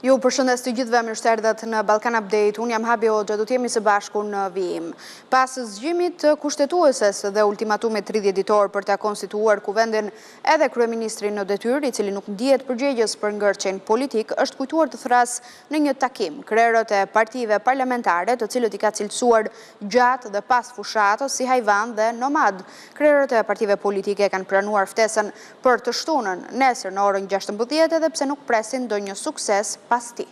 Ju përshëndes të gjithëve, mirëseardhët në Ballkan Update. Unë jam Habi Hoxha, do të jemi së bashku në vijim. Pas zgjimit të kushtetueses dhe ultimatumit 30 ditor për ta konstituar kuvendin, edhe kryeministri në detyrë, i cili nuk ndihet përgjegjës për ngërçen politik, është kujtuar të thras në një takim krerët e partive parlamentare, të cilët i ka cilësuar gjatë dhe pas fushatës si hajvan dhe nomad. Krerët e partive politike kanë pranuar ftesën për të shtunën nesër në orën 16, edhe pse nuk presin ndonjë sukses pas ti.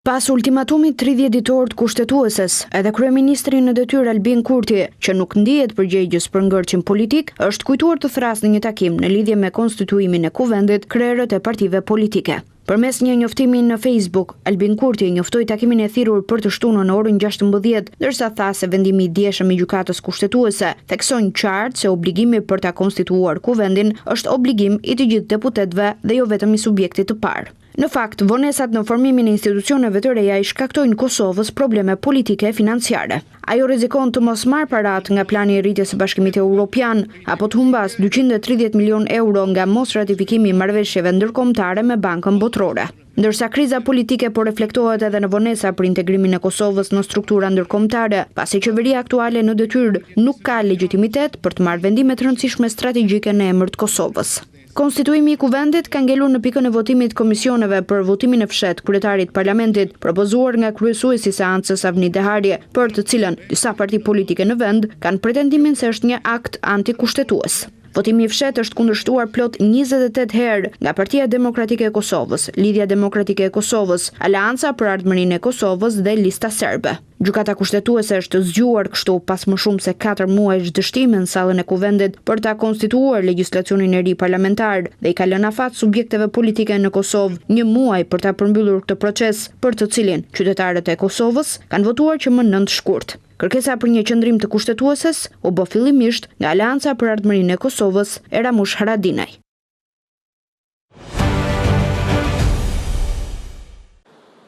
Pas ultimatumit 30 ditor të kushtetueses, edhe kryeministri në detyrë Albin Kurti, që nuk ndihet përgjegjës për ngërçin politik, është kujtuar të thrasë në një takim në lidhje me konstituimin e kuvendit krerët e partive politike. Përmes një njoftimi në Facebook, Albin Kurti njoftoi takimin e thirrur për të shtunën në orën 16, ndërsa tha se vendimi i dieshëm i gjykatës kushtetuese thekson qartë se obligimi për ta konstituar kuvendin është obligim i të gjithë deputetëve dhe jo vetëm i subjektit të parë. Në fakt, vonesat në formimin e institucioneve të reja i shkaktojnë Kosovës probleme politike e financiare. Ajo rrezikon të mos marrë parat nga plani i rritjes së Bashkimit Evropian, apo të humbas 230 milion euro nga mos ratifikimi i marrëveshjeve ndërkombëtare me Bankën Botërore. Ndërsa kriza politike po reflektohet edhe në vonesa për integrimin e Kosovës në struktura ndërkombëtare, pasi qeveria aktuale në detyrë nuk ka legjitimitet për të marrë vendime të rëndësishme strategjike në emër të Kosovës. Konstituimi i kuvendit ka ngelur në pikën e votimit komisioneve për votimin e fshet kryetarit parlamentit, propozuar nga kryesuesi i seancës Avni Dehari, për të cilën disa parti politike në vend kanë pretendimin se është një akt antikushtetues. Votimi i fshet është kundërshtuar plot 28 herë nga Partia Demokratike e Kosovës, Lidhja Demokratike e Kosovës, Aleanca për Ardhmërinë e Kosovës dhe Lista Serbe. Gjykata kushtetuese është zgjuar kështu pas më shumë se 4 muajsh dështime në sallën e kuvendit për ta konstituuar legjislacionin e ri parlamentar dhe i ka lënë afat subjekteve politike në Kosovë 1 muaj për ta përmbyllur këtë proces, për të cilin qytetarët e Kosovës kanë votuar që më 9 shkurt. Kërkesa për një qëndrim të kushtetueses u bë fillimisht nga Aleanca për Ardhmërinë e Kosovës e Ramush Haradinaj.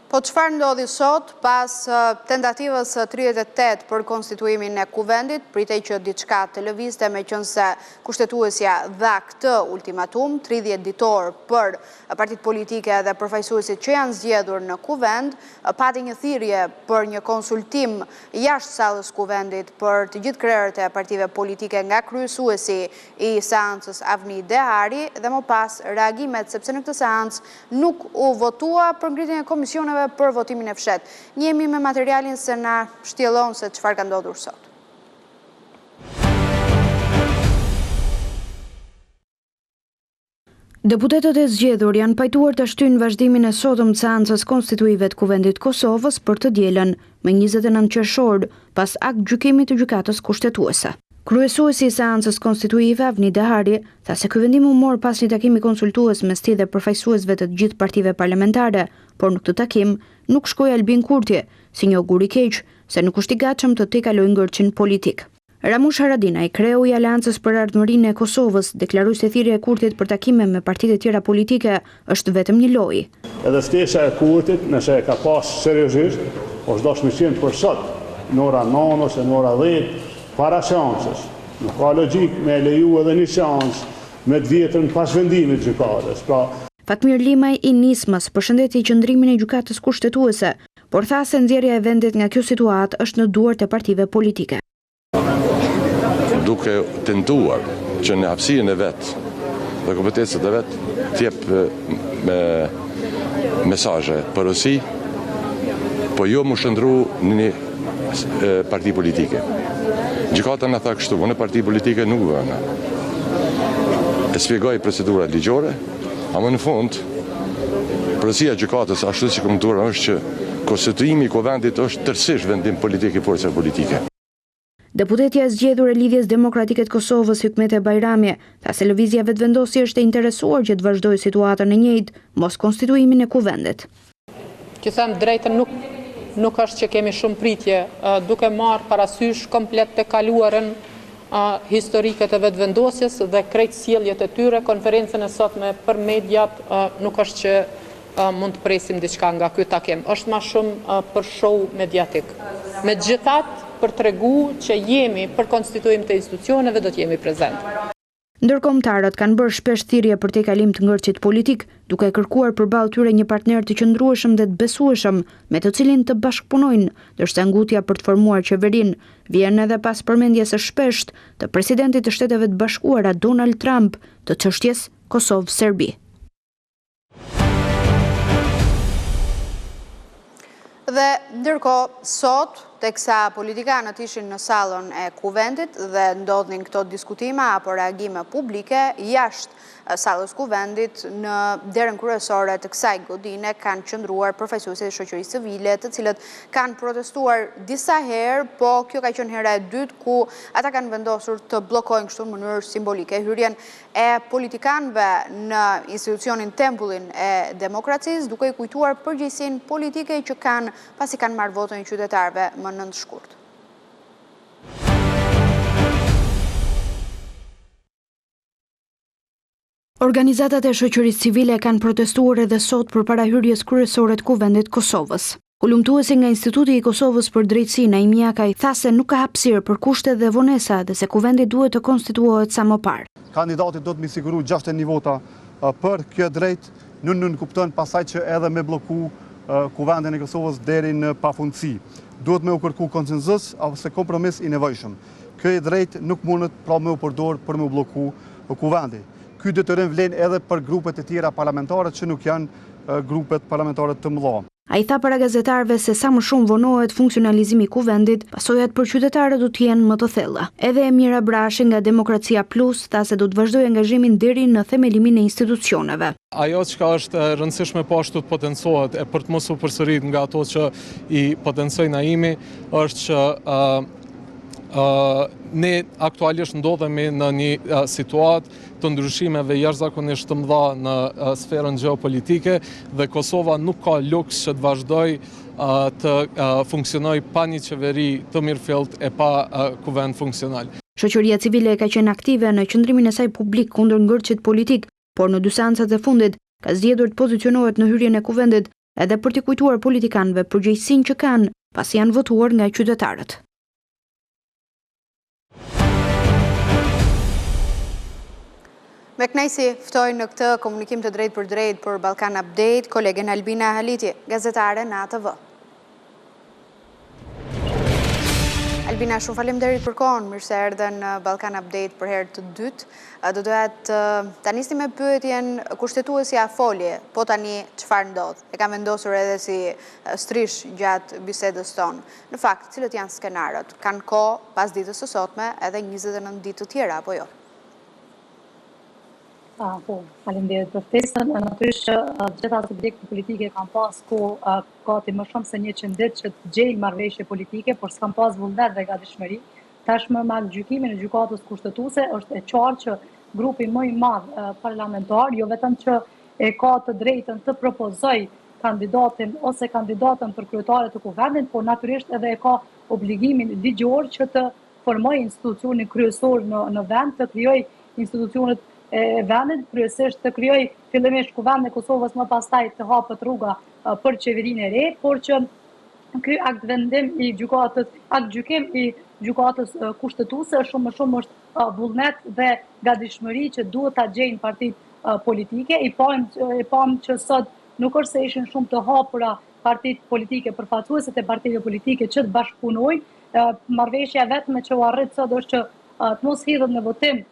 Po çfarë ndodhi sot pas tentativës 38 për konstituimin e kuvendit, pritej që diçka të lëvizte, meqense kushtetuesja dha këtë ultimatum 30 ditor për partitë politike dhe përfaqësuesit që janë zgjedhur në kuvend, pati një thirrje për një konsultim jashtë sallës kuvendit për të gjithë krerët e partive politike nga kryesuesi i seancës Avni Dehari dhe më pas reagimet, sepse në këtë seancë nuk u votua për ngritjen e komisioneve për votimin e fshet. Njemi me materialin se na shtjellon se çfarë ka ndodhur sot. Deputetët e zgjedhur janë pajtuar të shtyjnë vazhdimin e sotëm të seancës konstituive të kuvendit Kosovës për të dielën me 29 qershor pas akt gjykimit të gjykatës kushtetuese. Kryesuesi i seancës konstituive Avni Dehari tha se ky vendim u mor pas një takimi konsultues mes tij dhe përfaqësuesve të gjithë partive parlamentare, por në këtë takim nuk shkoi Albin Kurti, si një augur i keq se nuk është i gatshëm të t'i kalojë ngërçin politik. Ramush Haradinaj, kreu i Aleancës për Ardhmërinë e Kosovës, deklaroi se thirrja e Kurtit për takime me partitë e tjera politike është vetëm një lojë. Edhe ftesa e Kurtit, nëse e ka pas seriozisht, është dashur të qenë për sot, në ora 9 ose në ora 10, para seancës. Nuk ka logjik me leju edhe një seancë me të vjetën pas vendimit të gjykatës. Fatmir Limaj i Nismës përshëndeti qëndrimin e gjykatës kushtetuese, por tha se nxjerrja e vendit nga kjo situatë është në duart e partive politike. Duke tentuar që në hapësirën e vet dhe kompetencët e vet t'jep me mesazhe porosi, po jo më shndru në një parti politike. Gjykata na tha kështu, unë parti politike nuk vëna. E shpjegoj procedura ligjore, ama në fund, porosia e gjykatës ashtu si komentuar është që konstituimi i kuvendit është tërësisht vendim politik i forcave politike. Deputetja e zgjedhur e Lidhjes Demokratike të Kosovës, Hikmete Bajrami, tha se lëvizja vetvendosi është e interesuar që të vazhdojë situatën e njëjtë, mos konstituimin e kuvendit. Që them drejtën nuk është që kemi shumë pritje, duke marrë parasysh komplet të kaluarën historike të vetëvendosjes dhe krejt sjelljet e tyre. Konferencën e sotme për mediat nuk është që mund të presim diçka nga ky takim. Është më shumë për show mediatik. Megjithatë, për tregu që jemi për konstituim të institucioneve do të jemi prezent. Ndërkombëtarët kanë bërë shpesh thirrje për tejkalim të ngërçit politik, duke kërkuar përballë tyre një partner të qëndrueshëm dhe të besueshëm, me të cilin të bashkëpunojnë, ndërsa ngutja për të formuar qeverinë vjen edhe pas përmendjes së shpeshtë të presidentit të Shteteve të Bashkuara Donald Trump të çështjes Kosovë-Serbi. Dhe ndërkohë, sot, teksa politikanët ishin në sallën e Kuvendit dhe ndodhin këto diskutime apo reagime publike, jashtë sallës Kuvendit në derën kryesore të kësaj godine kanë qëndruar përfaqësuesit e shoqërisë civile, të cilët kanë protestuar disa herë, po kjo ka qenë hera e dytë ku ata kanë vendosur të bllokojnë kështu në mënyrë simbolike hyrjen e politikanëve në institucionin Tempullin e Demokracisë, duke i kujtuar përgjegjësinë politike që kanë pasi kanë marrë votën e qytetarëve më 9 shkurt. Organizatat e shoqërisë civile kanë protestuar edhe sot përpara hyrjes kryesore të Kuvendit Kosovës. Ulumtuesi nga Instituti i Kosovës për Drejtësi Naimi Akaj tha se nuk ka hapësirë për kushte dhe vonesa dhe se Kuvendi duhet të konstituohet sa më parë. Kandidati do të mi siguru 61 vota për kjo drejt, nuk kupton pasaj që edhe me bloku Kuvendin e Kosovës deri në pafundësi. Duhet me u kërku konsenzus ose kompromis i nevojshëm. Kjo drejt nuk mundet pra me u përdor për me u bloku Kuvendi. Ky detyrim vlen edhe për grupet e tjera parlamentare që nuk janë grupet parlamentare të mëdha. Ai tha para gazetarëve se sa më shumë vonohet funksionalizimi i Kuvendit, pasojat për qytetarët do të jenë më të thella. Edhe Emira Brashi nga Demokracia Plus tha se do të vazhdojë angazhimin deri në themelimin e institucioneve. Ajo që është e rëndësishme po ashtu të potencohet e për të mos u përsërit nga ato që i potencoi Naimi është që ne aktualisht ndodhemi në një situatë të ndryshimeve jashtëzakonisht të mëdha në sferën gjeopolitike dhe Kosova nuk ka luks që të vazhdoj të funksionoj pa një qeveri të mirëfillt e pa kuvend funksional. Shoqëria civile ka qenë aktive në qëndrimin e saj publik kundër ngërçit politik, por në dy seancat e fundit ka zgjedhur të pozicionohet në hyrjen e Kuvendit edhe për t'i kujtuar politikanëve përgjegjësinë që kanë pasi janë votuar nga qytetarët. Me kënaqësi ftoj në këtë komunikim të drejtë për drejtë për Ballkan Update kolegen Albina Haliti, gazetare në ATV. Albina, shumë faleminderit për kohën, mirë se erdhe në Ballkan Update për herë të dytë. Do doja ta nisni me pyetjen kushtetuesja foli, po tani çfarë ndodh? E kam vendosur edhe si strish gjatë bisedës tonë. Në fakt, cilët janë skenarët? Kanë kohë pas ditës së sotme edhe 29 ditë të tjera apo jo? Po, faleminderit për ftesën. Natyrisht gjitha subjektet politike kanë pas gati më shumë se 100 ditë që të gjejnë marrëveshje politike, por s'kan pas vullnet dhe gatishmëri. Tashmë me gjykimin e gjykatës kushtetuese është e qartë që grupi më i madh parlamentar jo vetëm që e ka të drejtën të propozoj kandidatin ose kandidatën për kryetare të Kuvendit, por natyrisht edhe e ka obligimin ligjor që të formojë institucionin kryesor në vend, të krijojë institucionet e vendit, kryesisht të krijoj fillimisht Kuvendin e Kosovës, më pastaj të hapet rruga për qeverinë e re, por që ky akt gjykim i gjykatës kushtetuese shumë më shumë është vullnet dhe gatishmëri që duhet ta gjejnë partitë politike. I pam që sot nuk është se ishin shumë të hapura partitë politike, përfaqësuesit e partive politike që të bashkëpunojnë. Marrëveshja vetme që u arrit sot është që të mos hidhet në votim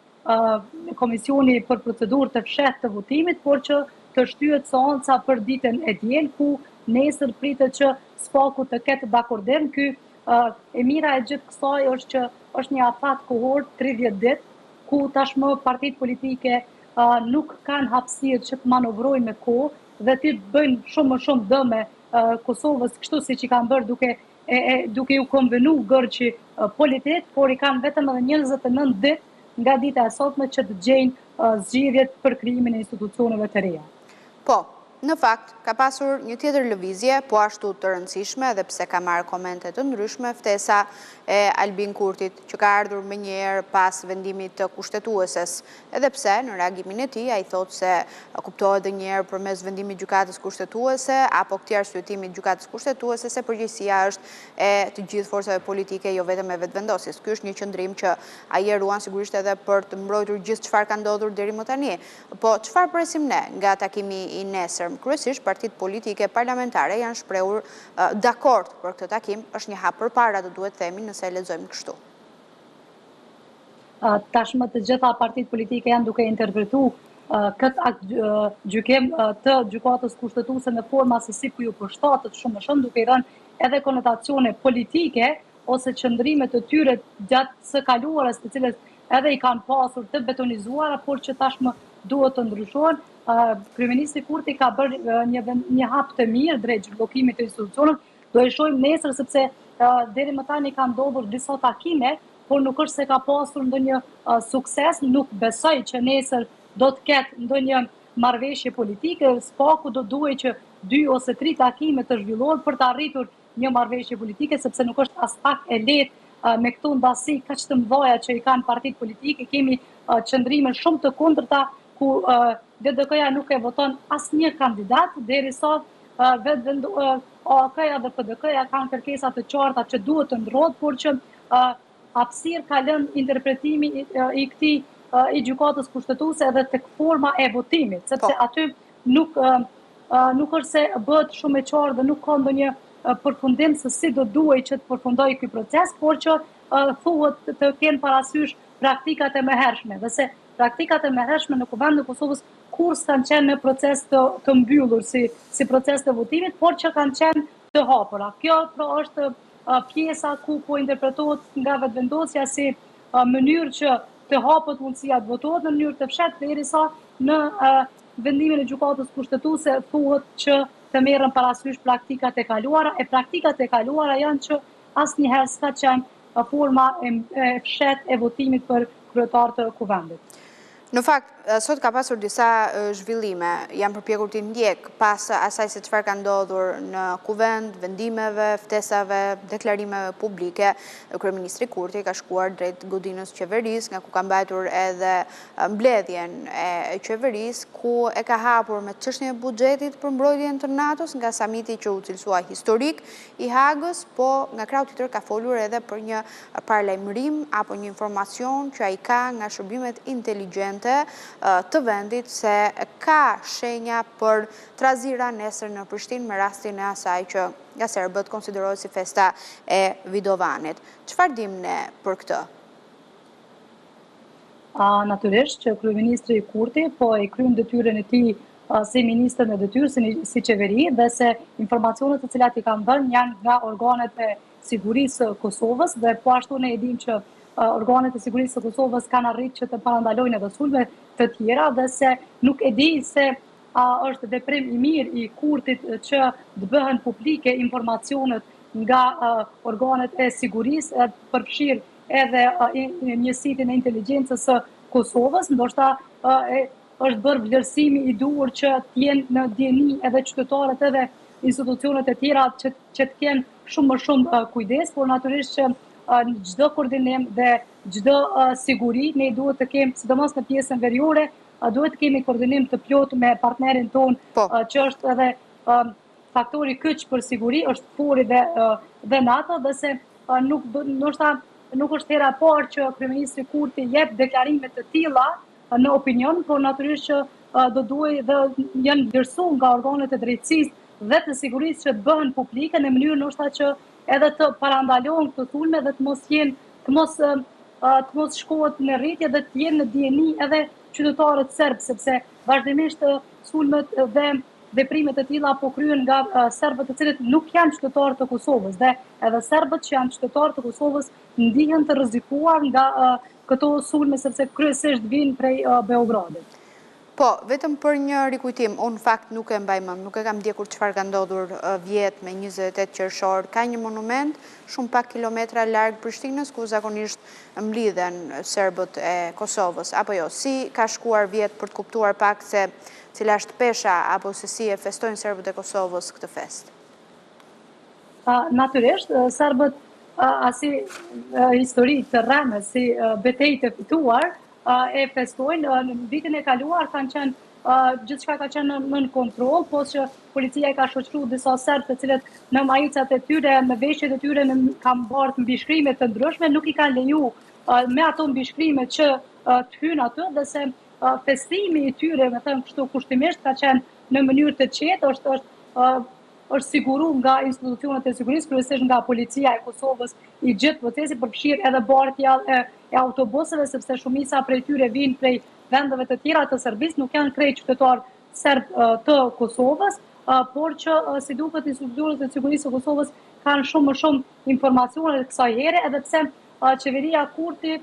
komisioni për procedurë të fshehtë të votimit, por që të shtyhet seanca për ditën e diel, ku nesër pritet që SPAK-u të ketë dakordim. E mira e gjithë kësaj është që është një afat kohor 30 ditë, ku tashmë partitë politike nuk kanë hapësirë që të manovrojnë me kohë dhe të bëjnë shumë më shumë dëme Kosovës, kështu siç i kanë bërë duke u konvenu gërçi politik, por i kanë vetëm edhe 29 ditë nga dita e sotme që të gjejnë zgjidhjet për krijimin e institucioneve të reja. Po, Në fakt, ka pasur një tjetër lëvizje, po ashtu të rëndësishme, dhe pse ka marrë komente të ndryshme, ftesa e Albin Kurtit, që ka ardhur me njerë pas vendimit të kushtetueses. Edhe pse, në reagimin e tij, ai thotë se kuptohet dhe njerë përmes vendimit gjykatës kushtetuese, apo këtij arsyetimit gjykatës kushtetuese, se përgjegjësia është e të gjithë forcave politike, jo vetëm e vetëvendosjes. Ky është një qëndrim që ai e ruan sigurisht edhe për të mbrojtur gjithë çfarë ka ndodhur deri më tani. Po çfarë presim ne nga takimi i nesër? Kryesisht partitë politike parlamentare janë shprehur dakord për këtë takim, është një hap përpara, do duhet themi, nëse e lexojmë kështu. Tashmë të gjitha partitë politike janë duke interpretuar këtë gjykim të gjykatës kushtetuese në forma se si ku ju përshtatet shumë më shumë, duke i rënë edhe konotacione politike ose qëndrime të tyre gjatë së kaluarës, të cilët edhe i kanë pasur të betonizuara, por që tashmë duhet të ndryshohen. Kryeministri Kurti ka bërë një hap të mirë drejt zhvillimit të institucionit. Do e shohim nesër, sepse deri më tani kanë ndodhur disa takime, por nuk është se ka pasur ndonjë sukses. Nuk besoj që nesër do të ketë ndonjë marrëveshje politike. Spaku do duhej që 2 ose 3 takime të zhvillohen për të arritur një marrëveshje politike, sepse nuk është as pak e lehtë me këto ndasi kaq të mëdha që i kanë partitë politike. Kemi qëndrime shumë të kundërta ku DDK-ja nuk e voton asnjë kandidat, derisa AK-ja dhe PDK-ja kanë kërkesa të qarta që duhet të ndrohet, por që hapësirë ka lënë interpretimi i këtij i gjykatës kushtetuese edhe tek forma e votimit, sepse aty nuk është se bëhet shumë e qartë dhe nuk ka ndonjë përfundim se si do duhej që të përfundojë ky proces, por që thuhet të kenë parasysh praktikat e mëhershme, dhe se praktikat e mëhershme në Kuvendin e Kosovës kur s'kanë qenë në proces të mbyllur si proces të votimit, por që kanë qenë të hapura. Kjo pra është pjesa ku po interpretohet nga vetëvendosja si mënyrë që të hapet mundësia të votohet në mënyrë të fshehtë, derisa në vendimin e gjykatës kushtetuese thuhet që të merren parasysh praktikat e kaluara, e praktikat e kaluara janë që asnjëherë s'ka qenë forma e fshehtë e votimit për kryetar të Kuvendit. Në fakt, sot ka pasur disa zhvillime, janë përpjekur të ndjek pas asaj se çfarë ka ndodhur në Kuvend, vendimeve, ftesave, deklarimeve publike. Kryeministri Kurti ka shkuar drejt godinës qeverisë, nga ku ka mbajtur edhe mbledhjen e qeverisë, ku e ka hapur me çështjen e buxhetit për mbrojtjen të NATO-s, nga samiti që u cilësua historik i Hagës, po nga krau tjetër ka folur edhe për një paralajmërim apo një informacion që ai ka nga shërbimet inteligjente të vendit se ka shenja për trazira nesër në Prishtinë me rastin e asaj që nga serbët konsiderohet si festa e Vidovanit. Çfarë dim ne për këtë? Natyrisht që kryeministri Kurti po e kryen detyrën e tij si ministër në detyrë, si qeveri, dhe se informacionet të cilat i kanë dhënë janë nga organet e sigurisë së Kosovës, dhe po ashtu ne e dim që organet e sigurisë së Kosovës kanë arritur që të parandalojnë edhe sulme të tjera, dhe se nuk e di se është veprim i mirë i Kurtit që të bëhen publike informacionet nga organet e sigurisë, përfshirë edhe njësitin e inteligjencës së Kosovës. Ndoshta është bërë vlerësimi i duhur që t'jenë në dieni edhe qytetarët edhe institucionet e tjera që të kenë shumë më shumë kujdes, por natyrisht që në çdo koordinim dhe çdo siguri ne duhet të kemi, sidomos në pjesën veriore, duhet të kemi koordinim të plotë me partnerin ton, që është edhe faktori kyç për siguri, është furi dhe NATO, dhe se nuk është hera e parë që kryeministri Kurti jep deklarime të tilla në opinion, por natyrisht që do duhej dhe janë vlerësuar nga organet e drejtësisë dhe të sigurisë që të bëhen publike në mënyrë ndoshta që edhe të parandalohen këto sulme dhe të mos shkohet në rritje dhe të jenë në dieni edhe qytetarët serb, sepse vazhdimisht sulmet dhe veprimet e tilla po kryen nga serbët të cilët nuk janë qytetarë të Kosovës, dhe edhe serbët që janë qytetarë të Kosovës ndihen të rrezikuar nga këto sulme, sepse kryesisht vijnë prej Beogradit. Po, vetëm për një rikujtim, unë fakt nuk e mbaj mend, nuk e kam ndjekur çfarë ka ndodhur vjet me 28 qershor. Ka një monument shumë pak kilometra larg Prishtinës ku zakonisht mblidhen serbët e Kosovës, apo jo? Si ka shkuar vjet për të kuptuar pak se cila është pesha apo se si e festojnë serbët e Kosovës këtë fest? Natyrisht, serbët asi histori të rreme, si betejë të fituar, e festojnë. Në vitin e kaluar kanë qenë gjithçka ka qenë në kontroll, po që policia e ka shoqëruar disa serbë të cilët në majicat e tyre, në veshjet e tyre kanë bërë mbishkrime të ndryshme, nuk i kanë leju me ato mbishkrime që të hyjnë aty, dhe se festimi i tyre, me thënë kështu kushtimisht, ka qenë në mënyrë të qetë, është siguruar nga institucionet e sigurisë, kryesisht nga policia e Kosovës, i gjithë procesi, përfshirë edhe bartja e autobuseve, sepse shumica prej tyre vinë prej vendeve të tjera të Serbisë, nuk janë krejt qytetarë serb të Kosovës, por që si duket institucionet e sigurisë të Kosovës kanë shumë më shumë informacione të kësaj here, edhe pse qeveria Kurti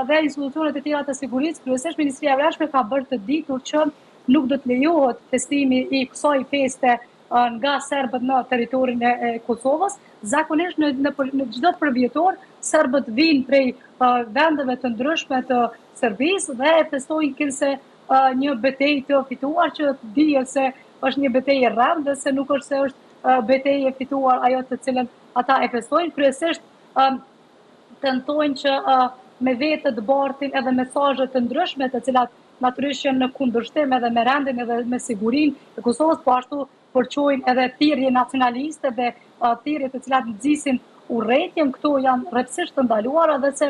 dhe institucionet e tjera të sigurisë, kryesisht Ministria e Brendshme ka bërë të ditur që nuk do të lejohet festimi i kësaj feste nga serbët në territorin e Kosovës. Zakonisht në çdo përvjetor, serbët vinë prej vendeve të ndryshme të Serbisë dhe e festojnë këse një betejë të fituar, që dihet se është një betejë e rrëmë dhe se nuk është se është betejë e fituar ajo të cilën ata e festojnë. Kryesisht tentojnë që me vetë të bartin edhe mesazhe të ndryshme, të cilat natyrisht janë në kundërshtim edhe me rendin edhe me sigurinë e Kosovës, po ashtu përqojnë edhe thirrje nacionaliste dhe thirrje të cilat nxisin urrëtitjen. Këto janë rrepsisht të ndaluara, dhe se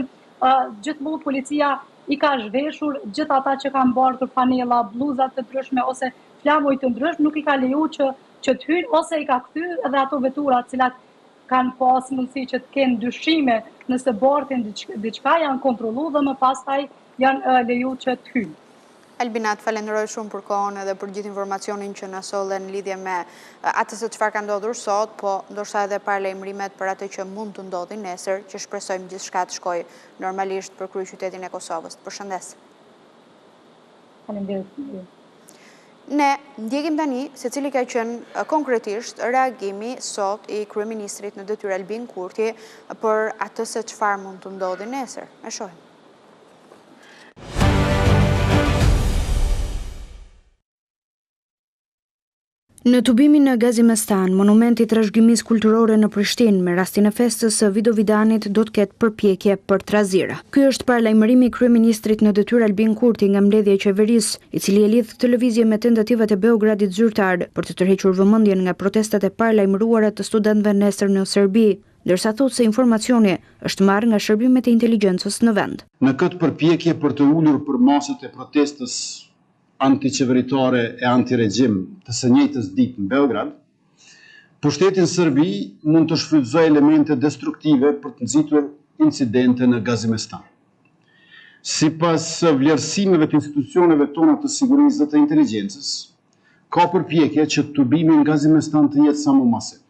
gjithmonë policia i ka zhveshur gjithë ata që kanë mbartur panella, bluza të ndryshme ose flamoj të ndryshme, nuk i ka leju që të hyjnë, ose i ka kthyr edhe ato vetura të cilat kanë pas mundësi që të kenë dyshime nëse bartin diçka, janë kontrolluar dhe më pastaj janë leju që të hyjnë. Albinat, falenderoj shumë për kohën edhe për gjithë informacionin që na solle në lidhje me atë se çfarë ka ndodhur sot, po ndoshta edhe paralajmërimet për atë që mund të ndodhi nesër, që shpresojmë gjithçka të shkojë normalisht për kryeqytetin e Kosovës. Përshëndes. Faleminderit. Ne ndjekim tani se cili ka qenë konkretisht reagimi sot i kryeministrit në detyrë Albin Kurti për atë se çfarë mund të ndodhi nesër. E shohim. Në tubimin në Gazimestan, monumenti trashëgimisë kulturore në Prishtinë me rastin e festës së Vidovidanit do të ketë përpjekje për trazira. Ky është paralajmërimi i kryeministrit në detyrë Albin Kurti nga mbledhja e qeverisë, i cili e lidh këtë lëvizje me tentativat e Beogradit zyrtar për të tërhequr vëmendjen nga protestat e paralajmëruara të studentëve nesër në Serbi, ndërsa thotë se informacioni është marrë nga shërbimet e inteligjencës në vend. Në këtë përpjekje për të ulur për masat e protestës antiqeveritare e antiregjim të së njëjtës ditë në Beograd, pushteti Serbi mund të shfrytëzojë elemente destruktive për të nxitur incidente në Gazimestan. Sipas vlerësimeve të institucioneve tona të sigurisë dhe të inteligjencës, ka përpjekje që tubimi në Gazimestan të jetë sa më masiv.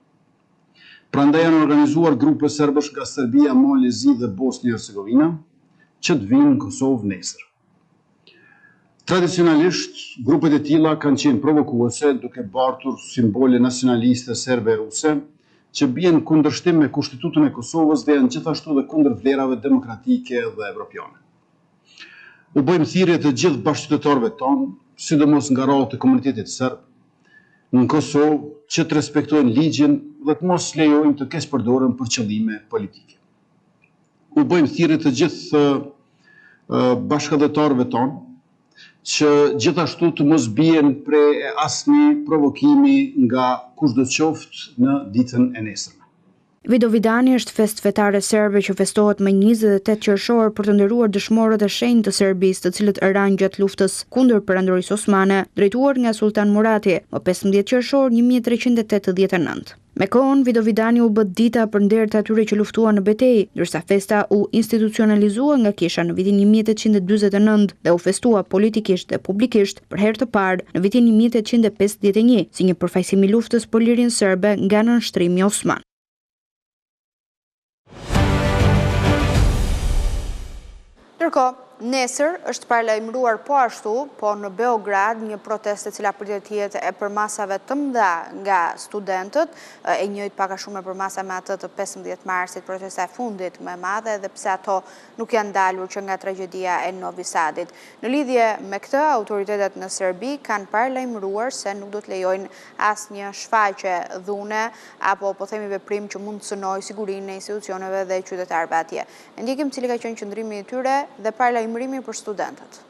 Prandaj janë organizuar grupe serbësh nga Serbia, Malezi dhe Bosnia-Hercegovina që të vinë në Kosovë nesër. Tradicionalisht, grupet e tilla kanë qenë provokuese duke bartur simbole nacionaliste serbe e ruse që bien kundërshtim me Kushtetutën e Kosovës dhe janë gjithashtu dhe kundër vlerave demokratike dhe evropiane. U bëjmë thirrje të gjithë bashkëqytetarëve tonë, sidomos nga radhët e komunitetit serb, në Kosovë që të respektojnë ligjin dhe të mos lejojnë të keqpërdoren për qëllime politike. U bëjmë thirrje të gjithë bashkëdhetarëve tonë që gjithashtu të mos bien prej asnjë provokimi nga kushdo qoftë në ditën e nesërme. Vidovidani është fest fetare serbe që festohet më 28 qershor për të nderuar dëshmorët e shenjtë të Serbisë, të cilët ranë gjatë luftës kundër perandorisë osmane, drejtuar nga Sultan Murati, më 15 qershor 1389. Me kohën, Vidovidani u bë dita për nder të atyre që luftuan në betejë, ndërsa festa u institucionalizua nga Kisha në vitin 1849 dhe u festua politikisht dhe publikisht për herë të parë në vitin 1851 si një përfaqësim i luftës për lirinë serbe nga nënshtrimi osman. Ndërkohë, nesër është paralajmëruar po ashtu, po në Beograd, një protestë e cila pritet të jetë e përmasave të mëdha nga studentët, e njëjtë pak a shumë e përmasa me atë të 15 marsit, protesta e fundit më e madhe, edhe pse ato nuk janë dalur që nga tragjedia e Novi Sadit. Në lidhje me këtë, autoritetet në Serbi kanë paralajmëruar se nuk do të lejojnë asnjë shfaqje dhune apo po themi veprim që mund të synojë sigurinë e institucioneve dhe qytetarëve atje. Ndjekim cili ka qenë qëndrimi i tyre dhe paralajmërimi për studentët.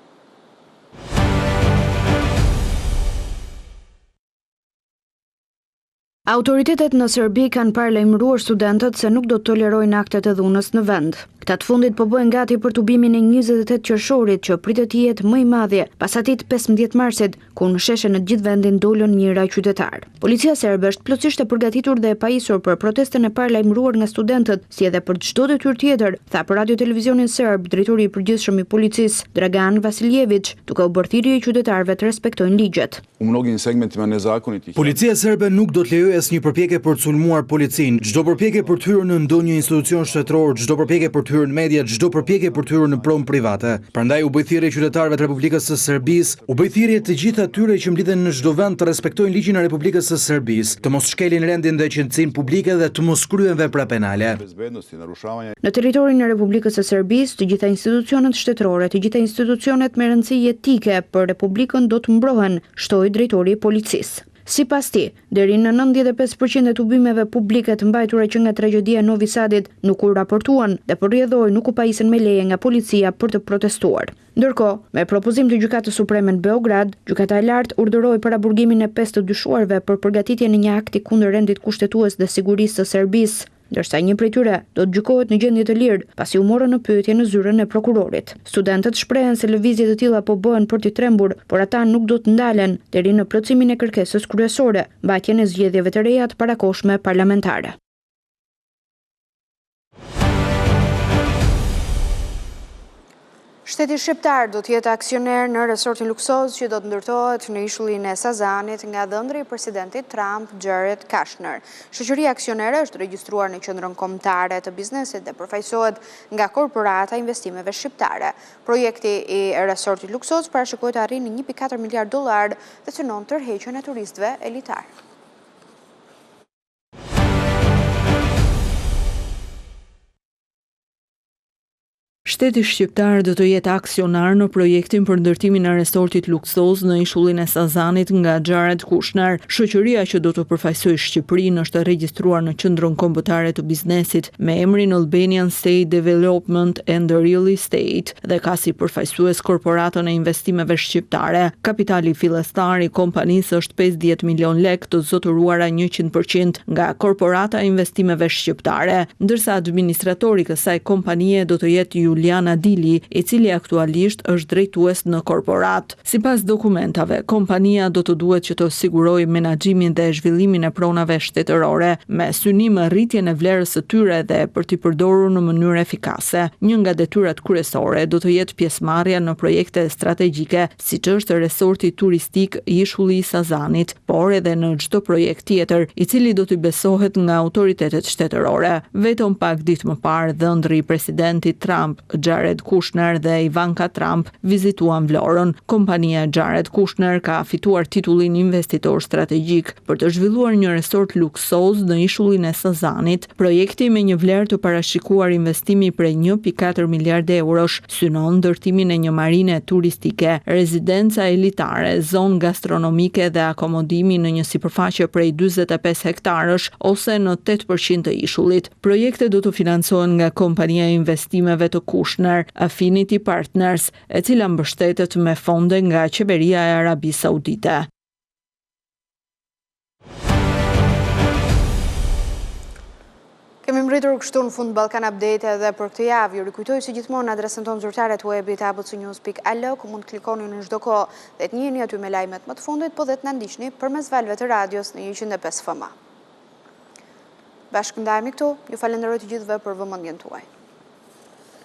Autoritetet në Serbi kanë paralajmëruar studentët se nuk do të tolerojnë aktet e dhunës në vend. Këta të fundit po bëhen gati për tubimin e 28 qershorit që pritet të jetë më i madje pas atit 15 marsit, ku në sheshe në gjithë vendin dolën mijëra qytetar. Policia serbe është plotësisht e përgatitur dhe e pajisur për protestën e paralajmëruar nga studentët, si edhe për çdo detyrë tjetër, tha për Radio Televizionin Serb drejtori i përgjithshëm i policisë Dragan Vasiljević, duke u bërë thirrje qytetarëve të respektojnë ligjet. Policia serbe nuk do të lejojë asnjë përpjekje për të sulmuar policinë. Çdo përpjekje për të hyrë në ndonjë institucion shtetëror, çdo përpjekje për të hyrë në media, çdo përpjekje për të hyrë në pronë private. Prandaj u bë thirrje qytetarëve të Republikës së Serbisë, u bë thirrje të gjithë atyre që mblidhen në çdo vend të respektojnë ligjin e Republikës së Serbisë, të mos shkelin rendin dhe qendësinë publike dhe të mos kryen vepra penale. Në territorin e Republikës së Serbisë, të gjitha institucionet shtetërore, të gjitha institucionet me rëndësi jetike për Republikën do të mbrohen, shtoi drejtori i policisë. Sipas tij, deri në 95% e tubimeve publike të mbajtura që nga tragjedia e Novi Sadit nuk u raportuan dhe përrjedhoi nuk u pajisen me leje nga policia për të protestuar. Ndërkohë, me propozim të Gjykatës Supreme në Beograd, Gjykata e Lartë urdhëroi paraburgimin e 5 të dyshuarve për përgatitjen e një akti kundër rendit kushtetues dhe sigurisë së Serbisë, ndërsa një prej tyre do të gjykohet në gjendje të lirë pasi u morën në pyetje në zyrën e prokurorit. Studentët shprehen se lëvizje të tilla po bëhen për t'i trembur, por ata nuk do të ndalen deri në plotësimin e kërkesës kryesore, mbajtjen e zgjedhjeve të reja të parakohshme parlamentare. Shteti shqiptar do të jetë aksioner në resortin luksoz që do të ndërtohet në ishullin e Sazanit nga dhëndri i presidentit Trump, Jared Kushner. Shoqëria aksionere është regjistruar në qendrën kombëtare të biznesit dhe përfaqësohet nga korporata investimeve shqiptare. Projekti i resortit luksoz parashikohet të arrijë $1.4 miliard dhe synon tërheqjen e turistëve elitar. Shteti shqiptar do të jetë aksionar në projektin për ndërtimin e resortit luksoz në ishullin e Sazanit nga Jared Kushner. Shoqëria që do të përfaqësojë Shqipërinë është regjistruar në qendrën kombëtare të biznesit me emrin Albanian State Development and Real Estate dhe ka si përfaqësues korporatën e investimeve shqiptare. Kapitali fillestar i kompanisë është 50 milion lek të zotëruara 100% nga korporata e investimeve shqiptare, ndërsa administratori i kësaj kompanie do të jetë Juliana Dili, i cili aktualisht është drejtues në korporat. Sipas dokumentave, kompania do të duhet që të sigurojë menaxhimin dhe zhvillimin e pronave shtetërore, me synim rritjen e vlerës së tyre dhe për t'i përdorur në mënyrë efikase. Një nga detyrat kryesore do të jetë pjesëmarrja në projekte strategjike, siç është resorti turistik i ishulli i Sazanit, por edhe në çdo projekt tjetër, i cili do t'i besohet nga autoritetet shtetërore. Vetëm pak ditë më parë, dhëndri i presidentit Trump, Jared Kushner dhe Ivanka Trump vizituan Vlorën. Kompania Jared Kushner ka fituar titullin investitor strategjik për të zhvilluar një resort luksoz në ishullin e Sazanit. Projekti me një vlerë të parashikuar investimi prej 1.4 miliard eurosh synon ndërtimin e një marine turistike, rezidenca elitare, zonë gastronomike dhe akomodimi në një sipërfaqe prej 45 hektarësh ose në 8% të ishullit. Projektet do të financohen nga kompania e investimeve të Kushner, Affinity Partners, e cila mbështetet me fonde nga qeveria e Arabisë Saudite. Kemi mbritur kështu në fund Ballkan Update edhe për këtë javë. Ju rikujtoj si gjithmonë adresën tonë zyrtare të webit abcnews.al, ku mund të klikoni në çdo kohë dhe të njihni aty me lajmet më të fundit, po dhe të na ndiqni përmes valve të radios në 105 FM. Bashkë ndajemi këtu, ju falenderoj të gjithëve për vëmendjen tuaj.